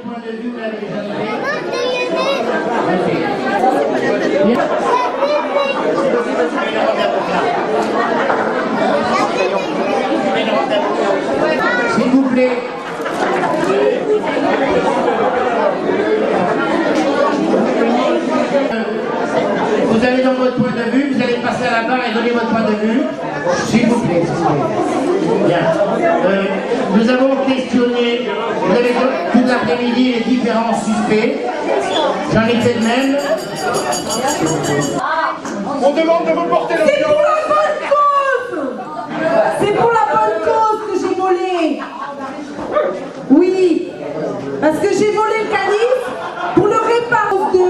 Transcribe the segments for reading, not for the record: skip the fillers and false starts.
votre point de vue, vous l'avez déjà donné. S'il vous plaît. Vous allez dans votre point de vue, vous allez passer à la barre et donner votre point de vue. S'il vous plaît. Bien. Nous avons questionné, vous avez toute l'après-midi les différents suspects. J'en ai fait de même. On demande de vous porter le C'est pour la bonne cause. C'est pour la bonne cause que j'ai volé. Oui, parce que j'ai volé le calife pour le réparer de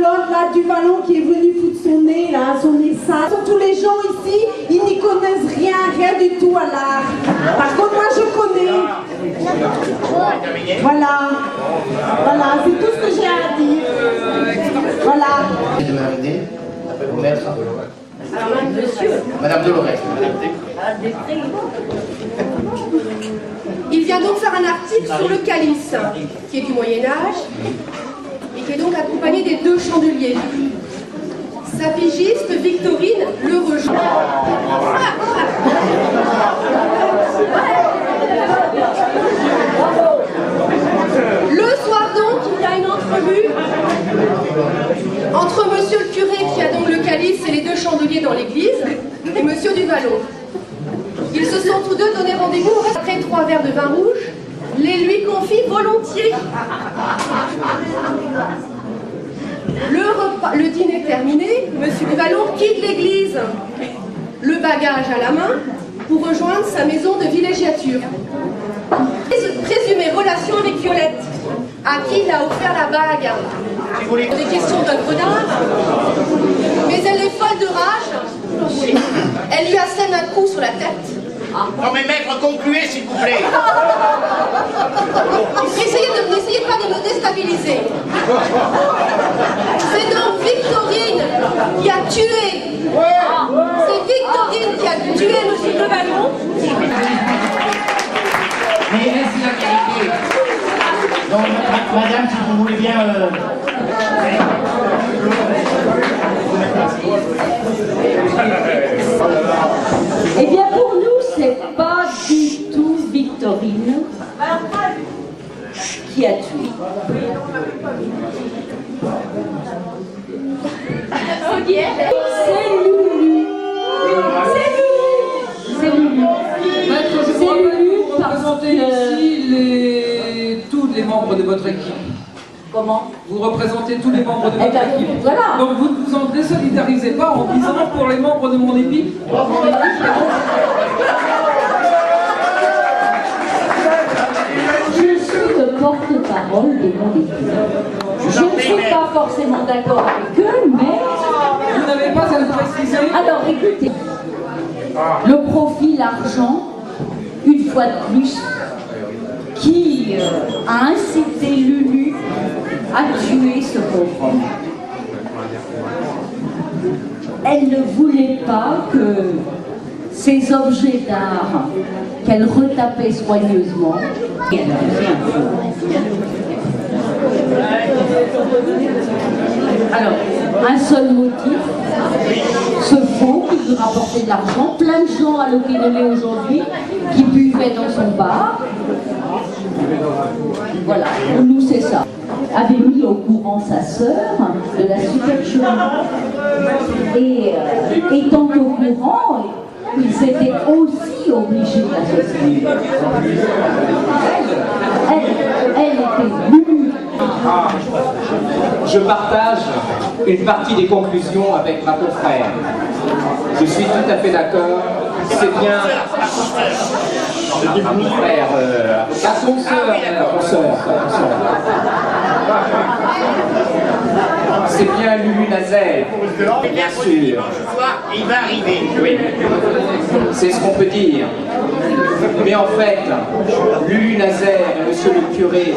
l'autre là du ballon qui est venu foutre son nez là, son nez sale. Tous les gens ici, ils n'y connaissent rien du tout à l'art. Par contre moi je connais. Voilà, voilà, c'est tout ce que j'ai à dire. Voilà. De m'amener, vous mettre. Alors là, monsieur. Madame Dolores. Il vient donc faire un article sur le calice, qui est du Moyen-Âge, et qui est donc accompagné des deux chandeliers. Sa pigiste, Victorine, le rejoint. Le soir donc, il y a une entrevue entre monsieur le curé qui a donc le calice et les deux chandeliers dans l'église et monsieur du Vallon. Ils se sont tous deux donné rendez-vous après 3 verres de vin rouge, les lui confient volontiers. Le dîner terminé, monsieur du Vallon quitte l'église, le bagage à la main, pour rejoindre sa maison de villégiature. Présumée relation avec Violette, à qui il a offert la bague. Des questions d'œuvre d'art, mais elle est folle de rage. Elle lui assène un coup sur la tête. Non mais maître, concluez s'il vous plaît. N'essayez pas de me déstabiliser. C'est donc Victorine qui a tué. C'est Victorine qui a tué monsieur de Vallon. Mais est-ce la vérité? Donc, madame, si vous voulez bien... Eh bien, pour nous, c'est pas du tout Victorine qui a tué. C'est Lulu. C'est Lulu. Maître, je crois que vous représentez ici tous les membres de votre équipe. Comment? Vous représentez tous les membres de votre équipe. Voilà. Donc vous ne vous en désolidarisez pas en disant pour les membres de mon équipe. Je suis le porte-parole de mon équipe. Je ne suis pas forcément d'accord avec eux, mais... Vous n'avez pas à le préciser. Alors, écoutez, le profil argent, une fois de plus, qui a incité Lulu à tuer ce pauvre homme. Elle ne voulait pas que ces objets d'art qu'elle retapait soigneusement, et elle a fait un feu. Alors, un seul motif, ce faux qui veut rapporter de l'argent, plein de gens à l'Opinolé aujourd'hui qui buvaient dans son bar. Voilà, pour nous c'est ça. Avait mis au courant sa sœur de la supercherie. Et étant au courant, ils étaient aussi obligés d'associer. Elle était venue. Je partage une partie des conclusions avec ma confrère. Je suis tout à fait d'accord. C'est bien mon frère, sa consoeur. C'est bien Lulu Nazaire, bien sûr. Il va arriver. Oui, c'est ce qu'on peut dire. Mais en fait, Lulu Nazaire et monsieur le curé,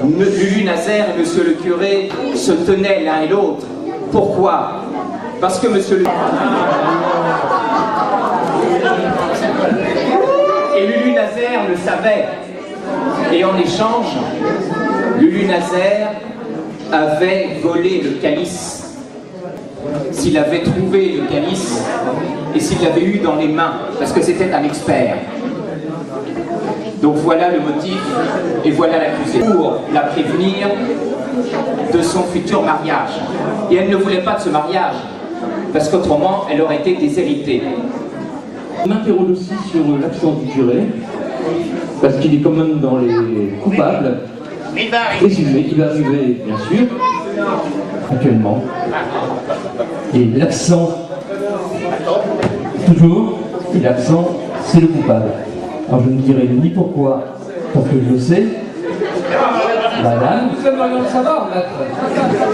Lulu Nazaire et monsieur le curé se tenaient l'un et l'autre. Pourquoi? Parce que monsieur le... Et Lulu Nazaire le savait. Et en échange, Lulu Nazaire avait volé le calice. S'il avait trouvé le calice et s'il l'avait eu dans les mains, parce que c'était un expert. Donc voilà le motif et voilà l'accusé. Pour la prévenir de son futur mariage. Et elle ne voulait pas de ce mariage, parce qu'autrement elle aurait été déshéritée. On interroge aussi sur l'action du juré, parce qu'il est quand même dans les coupables. Il va arriver, bien sûr, actuellement. Et l'absent, toujours, et l'absent, c'est le coupable. Alors je ne dirai ni pourquoi, parce que je le sais, madame, Nous aimerions le savoir, maître.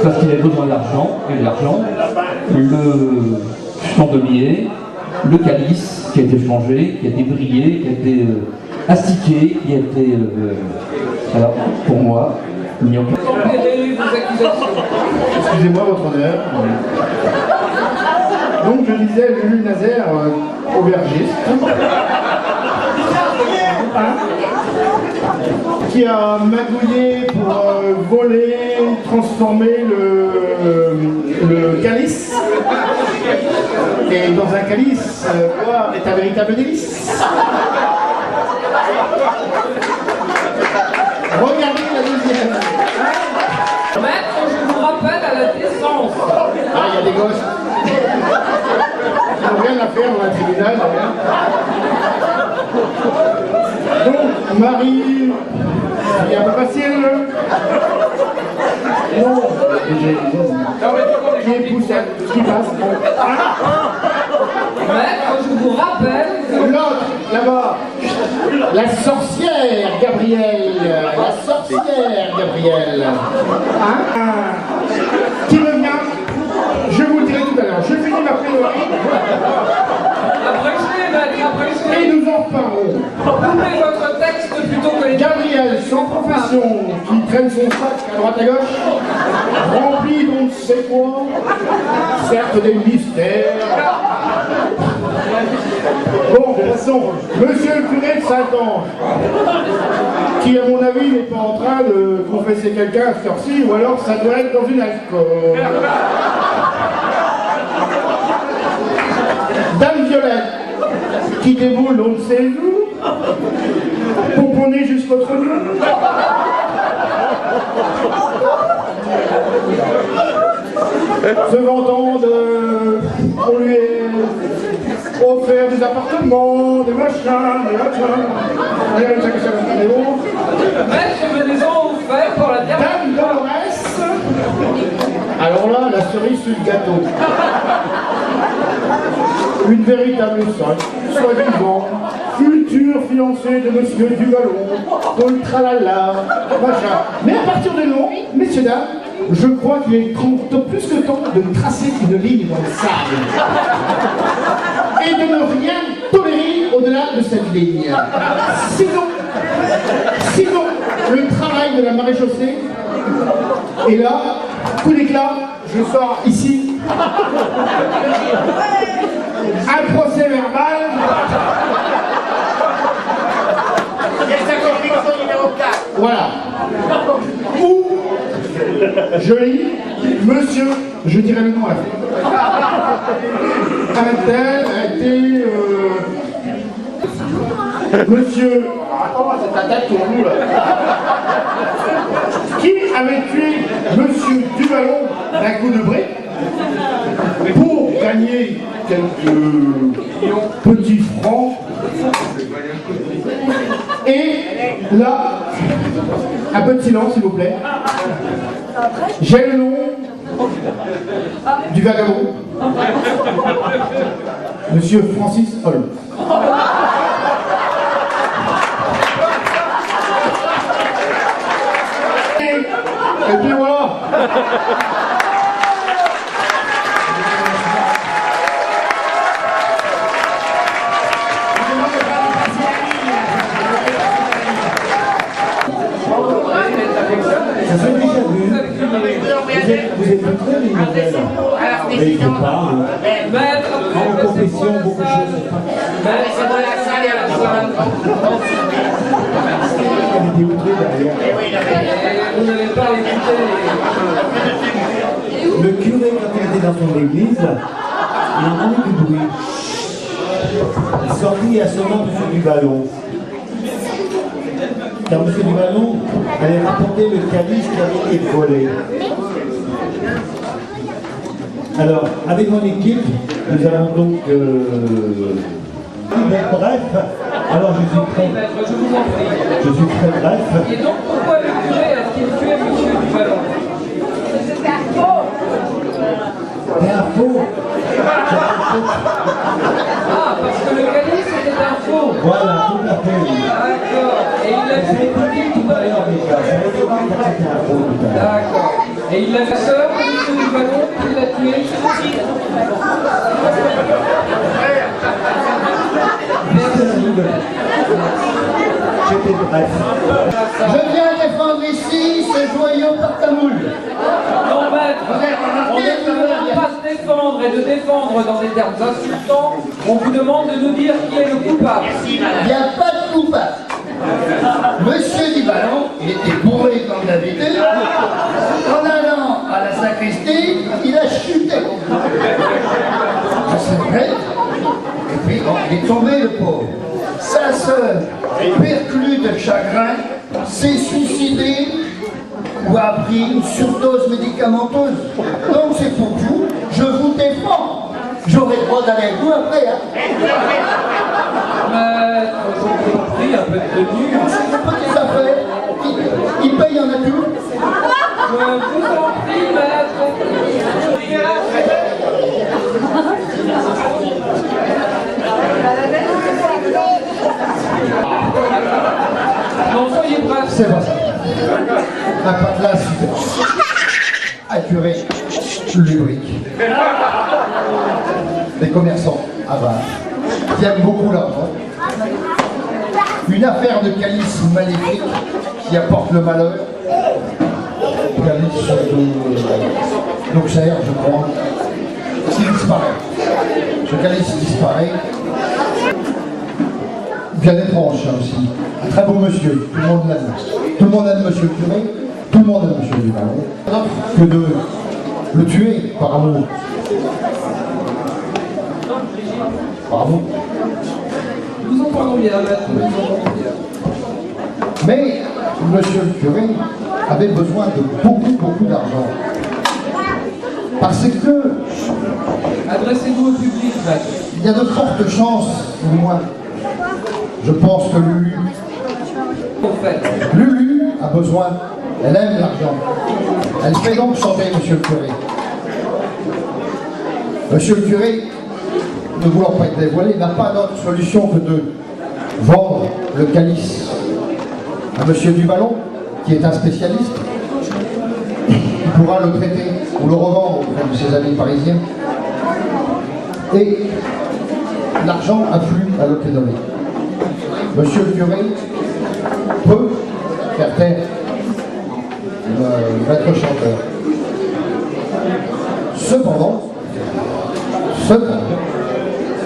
parce qu'il a besoin d'argent, et de l'argent, le chandelier, le calice qui a été changé, qui a été brillé, qui a été astiqué, qui a été... alors, pour moi, il n'y a pas... Tempérez vos accusations. Excusez-moi, votre honneur. Donc, je disais Lulu Nazaire, aubergiste, qui a magouillé pour voler, transformer le calice. Et dans un calice, boire est un véritable délice. Regardez la deuxième. Maître, je vous rappelle à la décence. Ah, il y a des gosses. Ils n'ont rien à faire dans un tribunal, d'ailleurs. Donc, Marie, il est un peu facile. Non, j'ai poussé ce qui passe. Maître, je vous rappelle que... L'autre, là-bas, la sorcière Gabrielle. La sorcière Gabrielle. Hein? Qui revient? Je vous le dirai tout à l'heure. Je finis ma plaidoirie. Abrégez, maître, abrégez. Et nous en reparlons. Ouvrez votre texte plutôt que les... Gabriel, sans profession, qui traîne son sac à droite à gauche, rempli d'on ne sait quoi, certes des mystères. Bon, de toute façon, monsieur le curé de Saint-Ange, qui à mon avis n'est pas en train de confesser quelqu'un à cette heure-ci, ou alors ça doit être dans une alcôve. Dame Violette, qui déboule on ne sait où, pomponné jusqu'au trou. Se vantant de... On lui a offert des appartements, des machins, des machins. Maître, venez-en au fait pour la dernière... Dame Dolores. Alors là, la cerise sur le gâteau. Une véritable sainte, soi-disant, future fiancée de monsieur Duvallon, dans le tralala, machin. Mais à partir de là, messieurs, dames, je crois qu'il est plus que temps de tracer une ligne dans le sable. Et de ne rien tolérer au-delà de cette ligne. Sinon, le travail de la maréchaussée, et là, coup d'éclat, je sors ici. Un procès verbal. Voilà. Où je lis, monsieur, je dirai le nom à la fin. Un tel a été. Monsieur. Attends, c'est ta tête pour nous là. Qui avait tué monsieur Duvallon d'un coup de bré pour gagner quelques petits francs. Et là, un peu de silence s'il vous plaît. J'ai le nom du vagabond, monsieur Francis Holmes. Et puis voilà. Ça fait déjà vu. Vous êtes très les nouvelles. Mais il faut pas. En confession, beaucoup de choses. derrière. Vous n'avez pas écouté Le curé, quand il était dans son église, il a entendu du bruit. Il sortit et assomma M. Duvallon. Car M. Duvallon allait rapporter le calice qui avait été volé. Alors, avec mon équipe, nous avons donc... bref, alors je suis très... Maître, je vous en prie. Je suis très bref. Et donc pourquoi le curé a-t-il tué M. Duvallon? Et un faux. Ah, parce que le calice était un faux. Voilà, tout à fait. Oui. D'accord. Et il l'a C'est tué pas dit tout à l'heure, les gars. C'est le débat qui a été un faux tout à l'heure. D'accord. Et il a la sœur de M. Duvallon qui l'a tué. J'étais bref. Je viens défendre ici ce joyau partamoul. Non, maître, on ne peut pas se défendre et de défendre dans des termes insultants. On vous demande de nous dire qui est le coupable. Il n'y a pas de coupable. Monsieur Duvallon, il était bourré comme d'habitude. En allant à la sacristie, il a chuté. C'est vrai. Et puis, bon, il est tombé le pauvre. Sa sœur, perclue de chagrin, s'est suicidée ou a pris une surdose médicamenteuse. Donc c'est pour vous, je vous défends. J'aurai le droit d'aller avec vous après. Hein. Maître, je vous en prie, un peu de tenue. C'est une petite affaire. Il paye en nature. Je vous en prie, maître. Non, soyez bref. C'est pas ça. Un patelin super. Un curé lubrique. Des commerçants avares qui aiment beaucoup l'argent. Une affaire de calice maléfique qui apporte le malheur. Calice d'Auxerre, je crois, qui disparaît. Ce calice disparaît. Bien étrange ça aussi. Un très beau monsieur, tout le monde l'aime. Tout le monde aime monsieur le curé, tout le monde aime monsieur Duvallon. Que de le tuer par amour. Par amour. Nous entendons bien, maître, nous entendons bien. Mais monsieur le curé avait besoin de beaucoup d'argent. Parce que Adressez-vous au public, maître. il y a de fortes chances, du moins, je pense que Lulu, Au fait. Lulu a besoin, elle aime l'argent. Elle fait donc chanter monsieur le curé. Monsieur le curé, ne voulant pas être dévoilé, n'a pas d'autre solution que de vendre le calice à monsieur Duvallon, qui est un spécialiste. Il pourra le traiter ou le revendre auprès de ses amis parisiens. Et l'argent afflue à l'Océanonie. Monsieur le curé peut faire taire le maître chanteur. Cependant, Oui,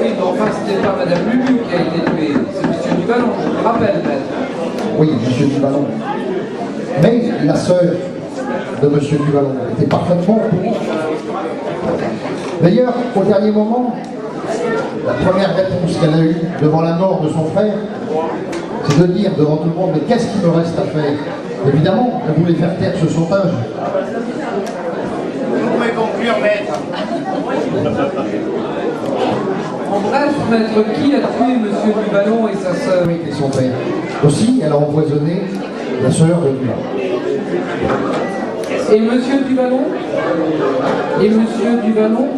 mais enfin, c'était pas Madame Lulu qui a été tuée, c'est Monsieur Duvallon, je me rappelle, maître. oui, monsieur Duvallon. Mais la sœur de monsieur Duvallon était parfaitement au courant. D'ailleurs, au dernier moment, la première réponse qu'elle a eue devant la mort de son frère, c'est de dire devant tout le monde, mais qu'est-ce qu'il me reste à faire? Évidemment, elle voulait faire taire ce sautage. Vous pouvez conclure, maître. En bref, maître, qui a tué Monsieur Duvallon et sa sœur? Oui, et son père. Aussi, elle a empoisonné la sœur de Duvallon. Et Monsieur Duvallon? Et Monsieur Duvallon?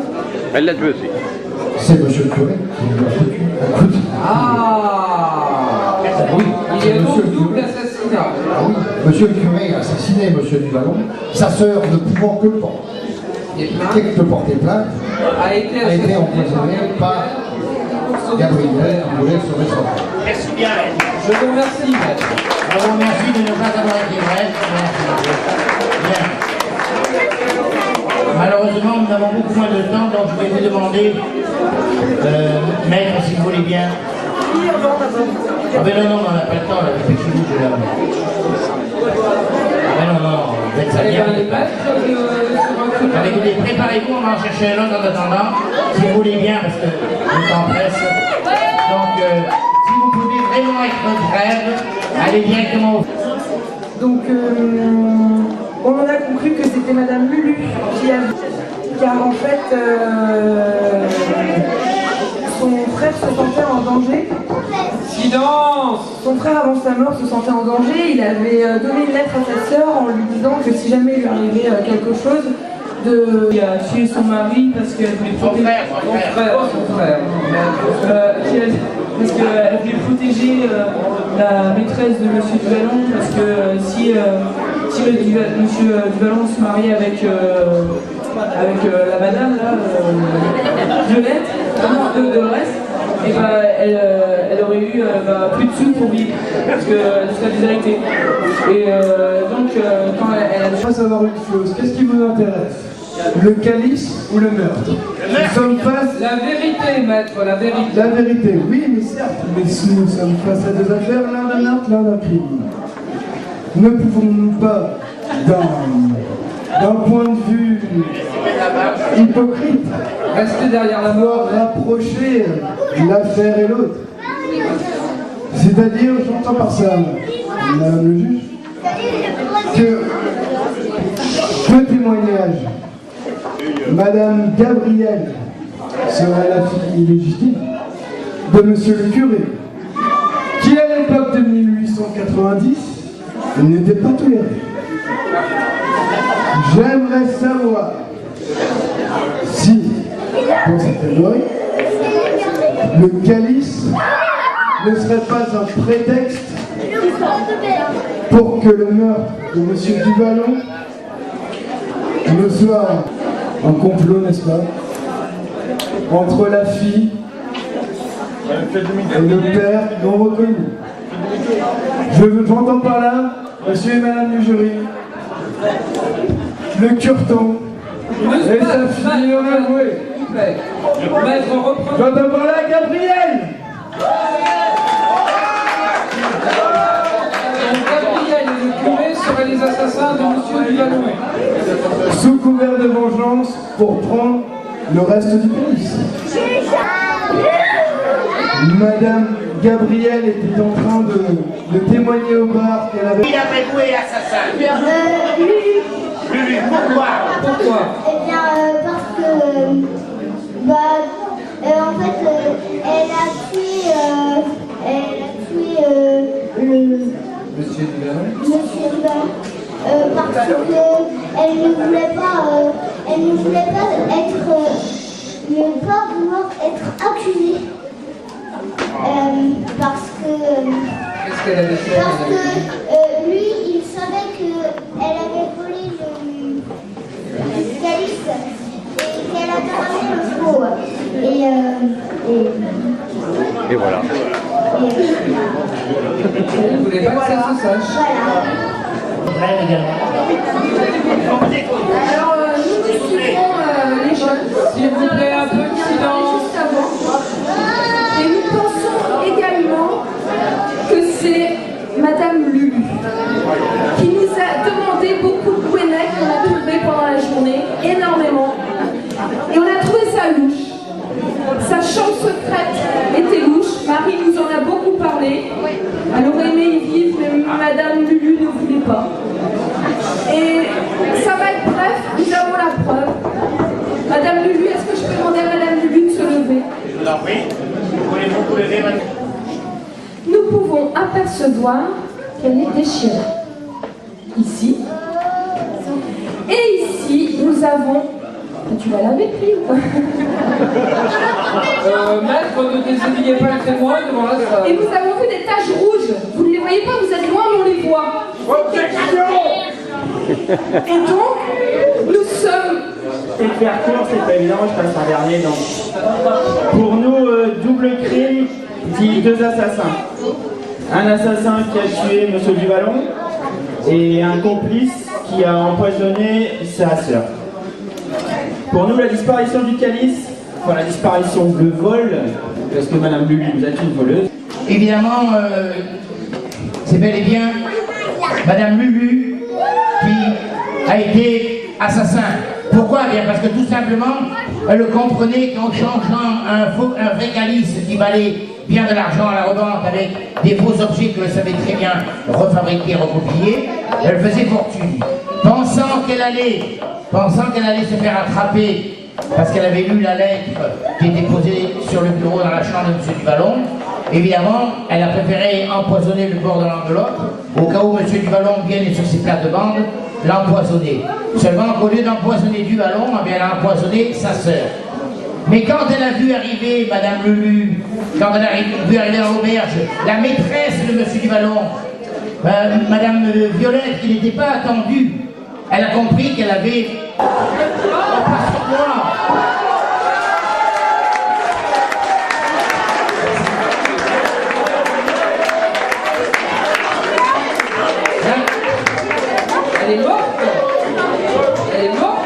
Elle l'a tué aussi. C'est monsieur le curé qui lui a foutu un coup de... Ah Oui, Il y a donc double assassinat. Ah oui, monsieur le curé a assassiné monsieur Duvallon, sa sœur ne pouvant que porter plainte, A été a été empoisonnée par Gabriel qui voulait sauver son frère. Merci bien, maître. Je vous remercie, maître. Je vous remercie de ne pas avoir été bref. Merci. Bien. Malheureusement, nous avons beaucoup moins de temps, donc je vais vous demander, maître, si vous voulez bien. Ah ben non, on n'a pas le temps, là, dépêchez-vous, je l'ai. ça vient. les maîtres Allez, écoutez, préparez-vous, on va en chercher un autre en attendant, si vous voulez bien, parce que le temps presse. Donc, si vous pouvez vraiment être notre frère, allez directement au... Donc, on en a conclu que c'était Madame Lulu qui avait... Car en fait, son frère se sentait en danger. Silence! Son frère, avant sa mort, se sentait en danger. Il avait donné une lettre à sa sœur en lui disant que si jamais il lui arrivait quelque chose, il a tué son mari parce qu'elle voulait protéger Son frère. parce qu'elle voulait protéger la maîtresse de Monsieur Duvallon, parce que si Monsieur Duvallon se mariait avec la madame là, Violette, de reste, et bah, elle aurait eu plus de sous pour vivre, parce que elle serait déshéritée. Et donc quand elle a... Je voudrais savoir une chose, qu'est-ce qui vous intéresse? Le calice ou le meurtre? Nous sommes face... La vérité, maître, la vérité. La vérité, oui, mais certes, mais si nous sommes face à deux affaires, l'un d'un meurtre, l'un d'un crime. Ne pouvons-nous pas, d'un point de vue hypocrite, Restez derrière la mort. rapprocher l'affaire et l'autre? C'est-à-dire, j'entends par ça, Madame le juge, que témoignage, Madame Gabrielle serait la fille illégitime de Monsieur le curé, qui à l'époque de 1890 n'était pas toléré. J'aimerais savoir si, dans cette théorie, le calice ne serait pas un prétexte pour que le meurtre de Monsieur Duvallon ne soit un complot, n'est-ce pas, entre la fille et le père non reconnu. J'entends par là, monsieur et madame du jury, le curton et sa fille ont avoué. Maître, reprend. J'entends par là Gabriel. Gabriel et le curé seraient les assassins de Monsieur Duvallon. Sous couvert de vengeance pour prendre le reste du police. Madame Gabrielle était en train de témoigner au bar qu'elle avait... Qui après vous est assassin? Lulu, pourquoi? Eh bien, parce que, en fait, elle a tué le... Monsieur Duvallon. Parce qu'elle ne voulait pas vouloir être accusée. Parce que Qu'est-ce qu'elle avait fait? lui, il savait qu'elle avait volé le calice et qu'elle avait ramené le faux. Et voilà. Vous voulez pas que ça se sache? Voilà. Alors, nous suivons les jeunes. S'il vous plaît, un peu de silence. Juste avant. Et nous pensons également que c'est Madame Lulu qui nous a demandé beaucoup de Gwyneth qu'on a trouvé pendant la journée, énormément. Et on a trouvé ça louche. Sa chambre secrète était louche. Marie nous en a beaucoup parlé. Elle aurait aimé y vivre, mais Madame Lulu ne voulait pas. Et ça va être bref, nous avons la preuve. Madame Lulu, est-ce que je peux demander à Madame Lulu de se lever? Oui. Voulez-vous vous lever, madame? Nous pouvons apercevoir qu'elle est déchirée. Ici. Et ici, nous avons... Tu vas laver, puis ou pas? Maître, ne déshabillez pas le témoin devant la salle. Et nous avons vu des taches rouges. Vous ne les voyez pas, vous êtes loin, mais on les voit. Et donc, nous sommes... C'est faire court, c'est pas évident, je passe en dernier. Donc. Pour nous, double crime, dit deux assassins. Un assassin qui a tué Monsieur Duvallon et un complice qui a empoisonné sa sœur. Pour nous, la disparition du calice, enfin la disparition, le vol, parce que Madame Lulu, vous êtes une voleuse. Évidemment, c'est bel et bien Madame Lulu qui a été assassin. Pourquoi? Bien parce que tout simplement, elle comprenait qu'en changeant un vrai calice qui valait bien de l'argent à la revente avec des faux objets que elle savait très bien refabriquer, recopier, elle faisait fortune. Pensant qu'elle allait se faire attraper parce qu'elle avait lu la lettre qui était posée sur le bureau dans la chambre de M. Duvallon, évidemment, elle a préféré empoisonner le bord de l'enveloppe au cas où M. Duvallon vienne sur ses plates-bandes l'empoisonner. Seulement qu'au lieu d'empoisonner Duvallon, elle a empoisonné sa sœur. Mais quand elle a vu arriver Madame Lulu, quand elle a vu arriver à l'auberge, la maîtresse de M. Duvallon, Madame Violette, qui n'était pas attendue, elle a compris qu'elle avait... Oh, pas sur moi. Elle est morte. Elle est morte.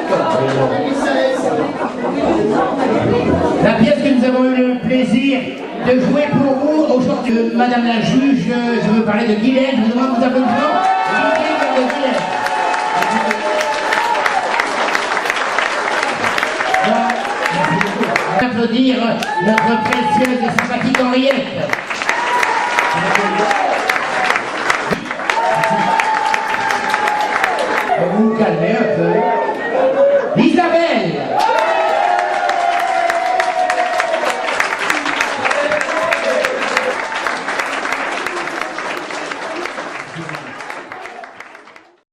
La pièce que nous avons eu le plaisir de jouer pour vous aujourd'hui, Madame la juge, je veux parler de Guylaine, je vous demande vos applaudissements. Applaudir notre précieuse et sympathique Henriette.